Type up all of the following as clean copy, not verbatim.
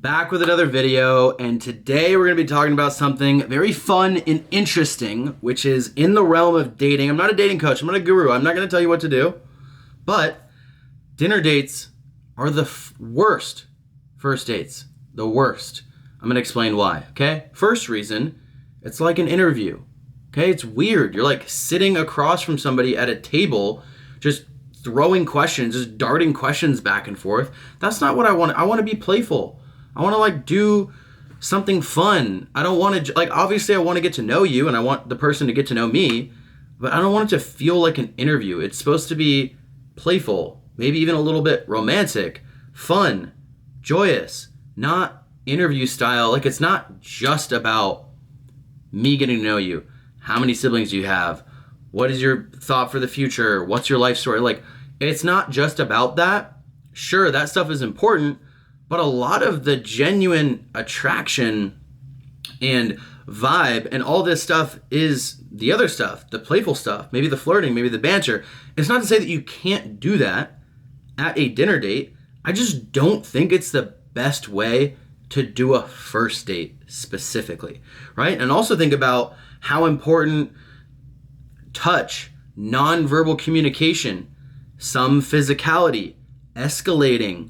Back with another video, and today we're going to be talking about something very fun and interesting, which is in the realm of dating. I'm not a dating coach, I'm not a guru, I'm not going to tell you what to do, but dinner dates are the worst first dates. The worst. I'm going to explain why, okay? First reason, it's like an interview, okay? It's weird. You're like sitting across from somebody at a table, just throwing questions, just darting questions back and forth. That's not what I want. I want to be playful. I want to like do something fun. I don't want to, like, obviously I want to get to know you and I want the person to get to know me, but I don't want it to feel like an interview. It's supposed to be playful, maybe even a little bit romantic, fun, joyous, not interview style. Like, it's not just about me getting to know you. How many siblings do you have? What is your thought for the future? What's your life story? Like, it's not just about that. Sure, that stuff is important, but a lot of the genuine attraction and vibe and all this stuff is the other stuff, the playful stuff, maybe the flirting, maybe the banter. It's not to say that you can't do that at a dinner date. I just don't think it's the best way to do a first date specifically, right? And also think about how important touch, nonverbal communication, some physicality, escalating.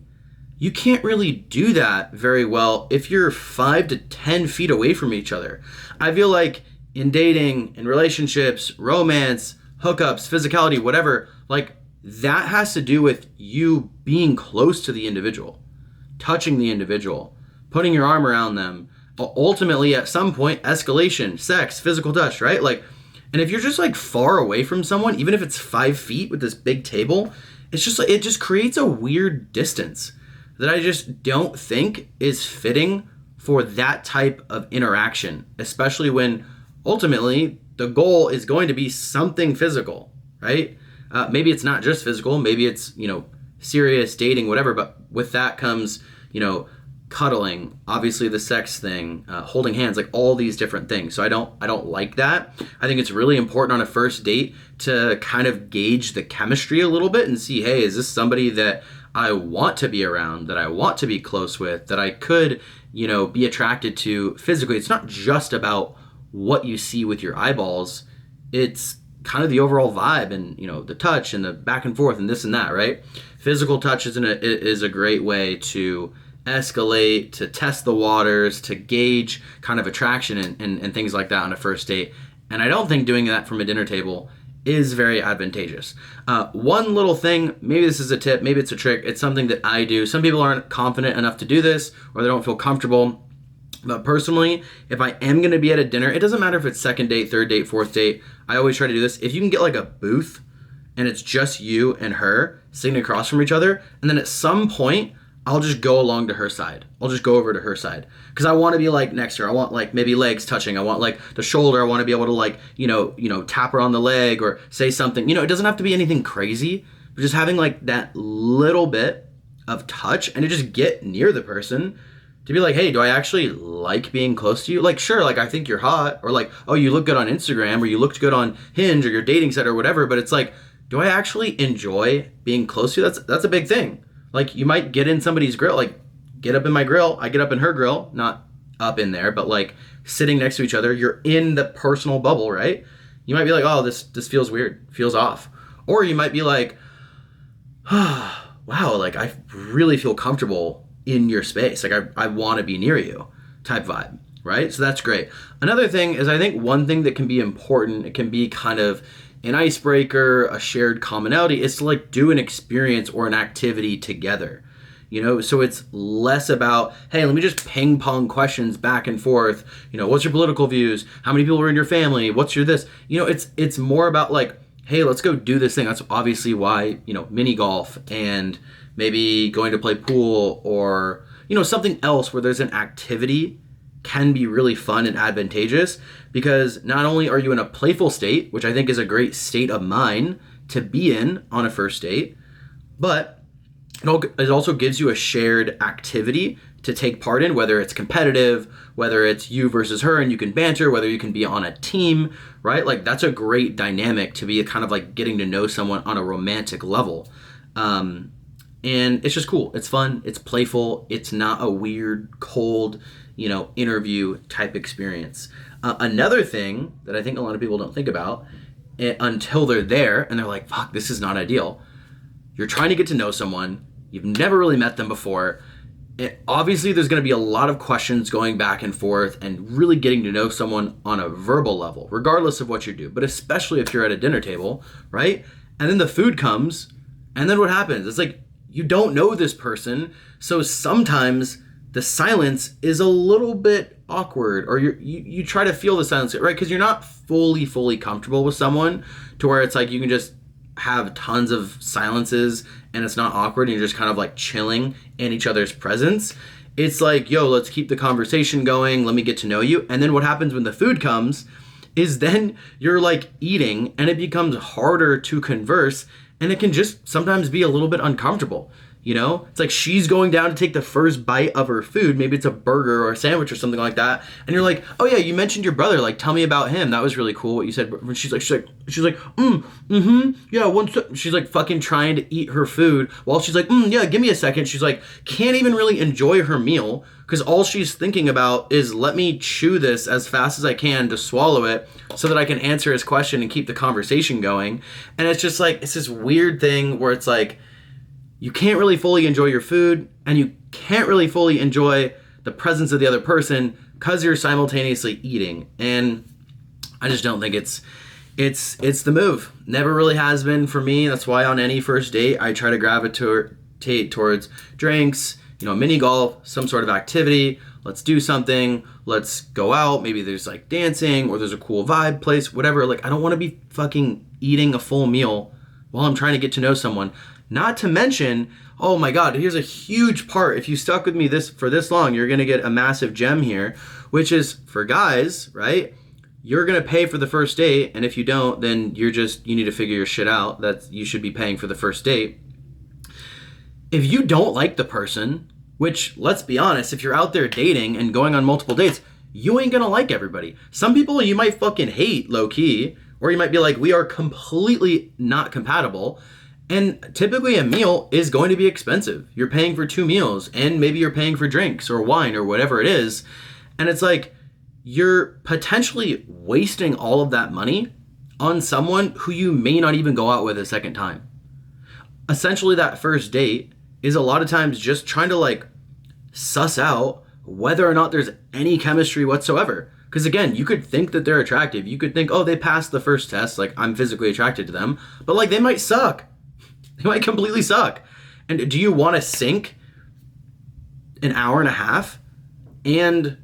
You can't really do that very well if you're 5 to 10 feet away from each other. I feel like in dating, in relationships, romance, hookups, physicality, whatever, like that has to do with you being close to the individual, touching the individual, putting your arm around them. Ultimately, at some point, escalation, sex, physical touch, right? Like, and if you're just like far away from someone, even if it's 5 feet with this big table, it's just like, it just creates a weird distance that I just don't think is fitting for that type of interaction, especially when ultimately the goal is going to be something physical, right? Maybe it's not just physical, maybe it's, serious dating, whatever, but with that comes, cuddling, obviously the sex thing, holding hands, like all these different things. So I don't like that. I think it's really important on a first date to kind of gauge the chemistry a little bit and see, hey, is this somebody that I want to be around, that I want to be close with, that I could, be attracted to physically. It's not just about what you see with your eyeballs. It's kind of the overall vibe and, the touch and the back and forth and this and that, right? Physical touch is a great way to escalate, to test the waters, to gauge kind of attraction and things like that on a first date. And I don't think doing that from a dinner table is very advantageous. One little thing, maybe this is a tip, maybe it's a trick, it's something that I do. Some people aren't confident enough to do this or they don't feel comfortable. But personally, if I am going to be at a dinner, it doesn't matter if it's second date, third date, fourth date, I always try to do this. If you can get like a booth and it's just you and her sitting across from each other, and then at some point, I'll just go along to her side. I'll just go over to her side because I want to be like next to her. I want like maybe legs touching. I want like the shoulder. I want to be able to like, tap her on the leg or say something. It doesn't have to be anything crazy, but just having like that little bit of touch and to just get near the person to be like, hey, do I actually like being close to you? Like, sure, like I think you're hot, or like, oh, you look good on Instagram, or you looked good on Hinge or your dating site or whatever. But it's like, do I actually enjoy being close to you? That's a big thing. Like, you might get in somebody's grill, like get up in my grill, I get up in her grill, not up in there, but like sitting next to each other, you're in the personal bubble, right? You might be like, oh, this feels weird, feels off. Or you might be like, oh, wow, like I really feel comfortable in your space. Like I want to be near you type vibe, right? So that's great. Another thing is, I think one thing that can be important, it can be kind of an icebreaker, a shared commonality, is to like do an experience or an activity together, so it's less about, hey, let me just ping pong questions back and forth, what's your political views, how many people are in your family, what's your this, it's more about like, hey, let's go do this thing. That's obviously why, mini golf and maybe going to play pool or, something else where there's an activity can be really fun and advantageous, because not only are you in a playful state, which I think is a great state of mind to be in on a first date, but it also gives you a shared activity to take part in, whether it's competitive, whether it's you versus her and you can banter, whether you can be on a team, right? Like that's a great dynamic to be kind of like getting to know someone on a romantic level. And it's just cool. It's fun. It's playful. It's not a weird, cold, interview type experience. Another thing that I think a lot of people don't think about until they're there and they're like, fuck, this is not ideal. You're trying to get to know someone. You've never really met them before. Obviously, there's going to be a lot of questions going back and forth and really getting to know someone on a verbal level, regardless of what you do, but especially if you're at a dinner table, right? And then the food comes, and then what happens? It's like, you don't know this person, so sometimes the silence is a little bit awkward, or you try to feel the silence, right? Because you're not fully comfortable with someone to where it's like you can just have tons of silences and it's not awkward and you're just kind of like chilling in each other's presence. It's like, yo, let's keep the conversation going. Let me get to know you. And then what happens when the food comes is then you're like eating and it becomes harder to converse, and it can just sometimes be a little bit uncomfortable. It's like she's going down to take the first bite of her food. Maybe it's a burger or a sandwich or something like that. And you're like, oh yeah, you mentioned your brother. Like, tell me about him. That was really cool what you said. She's like, yeah, she's like fucking trying to eat her food while she's like, yeah, give me a second. She's like, can't even really enjoy her meal because all she's thinking about is let me chew this as fast as I can to swallow it so that I can answer his question and keep the conversation going. And it's just like, it's this weird thing where it's like, you can't really fully enjoy your food and you can't really fully enjoy the presence of the other person because you're simultaneously eating. And I just don't think it's the move. Never really has been for me. That's why on any first date, I try to gravitate towards drinks, mini golf, some sort of activity. Let's do something. Let's go out. Maybe there's like dancing or there's a cool vibe place, whatever. Like, I don't want to be fucking eating a full meal while I'm trying to get to know someone. Not to mention, oh my God, here's a huge part. If you stuck with me for this long, you're going to get a massive gem here, which is for guys, right? You're going to pay for the first date. And if you don't, then you need to figure your shit out. That you should be paying for the first date. If you don't like the person, which let's be honest, if you're out there dating and going on multiple dates, you ain't going to like everybody. Some people you might fucking hate low key, or you might be like, we are completely not compatible. And typically a meal is going to be expensive. You're paying for 2 meals and maybe you're paying for drinks or wine or whatever it is. And it's like you're potentially wasting all of that money on someone who you may not even go out with a second time. Essentially, that first date is a lot of times just trying to like suss out whether or not there's any chemistry whatsoever. Because again, you could think that they're attractive. You could think, oh, they passed the first test. Like, I'm physically attracted to them. But like, they might suck. They might completely suck. And do you want to sink an hour and a half and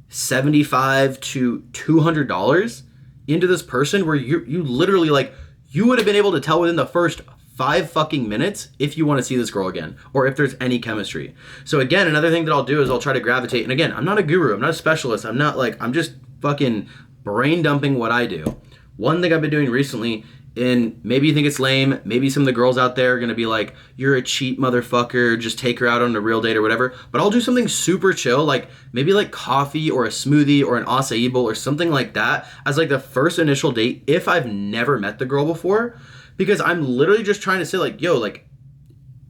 $75 to $200 into this person where you literally like, you would have been able to tell within the first 5 fucking minutes if you want to see this girl again or if there's any chemistry. So again, another thing that I'll do is I'll try to gravitate. And again, I'm not a guru. I'm not a specialist. I'm just fucking brain dumping what I do. One thing I've been doing recently, and maybe you think it's lame, maybe some of the girls out there are going to be like, you're a cheap motherfucker, just take her out on a real date or whatever, but I'll do something super chill, like maybe like coffee or a smoothie or an acai bowl or something like that as like the first initial date if I've never met the girl before, because I'm literally just trying to say like, yo, like,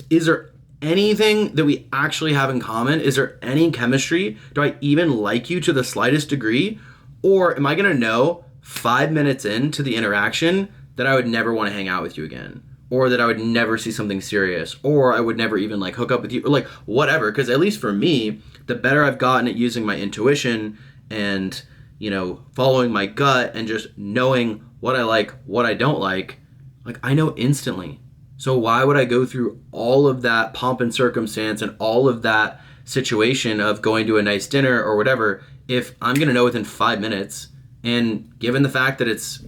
is there anything that we actually have in common? Is there any chemistry? Do I even like you to the slightest degree? Or am I going to know 5 minutes into the interaction that I would never want to hang out with you again, or that I would never see something serious, or I would never even like hook up with you, or like whatever? Because at least for me, the better I've gotten at using my intuition and, following my gut and just knowing what I like, what I don't like I know instantly. So why would I go through all of that pomp and circumstance and all of that situation of going to a nice dinner or whatever if I'm going to know within 5 minutes? And given the fact that it's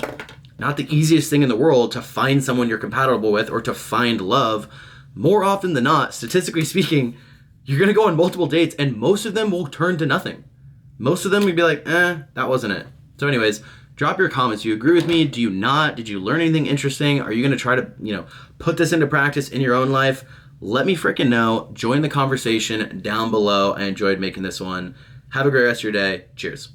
not the easiest thing in the world to find someone you're compatible with or to find love, more often than not, statistically speaking, you're going to go on multiple dates and most of them will turn to nothing. Most of them would be like, that wasn't it. So anyways, drop your comments. Do you agree with me? Do you not? Did you learn anything interesting? Are you going to try to, put this into practice in your own life? Let me freaking know. Join the conversation down below. I enjoyed making this one. Have a great rest of your day. Cheers.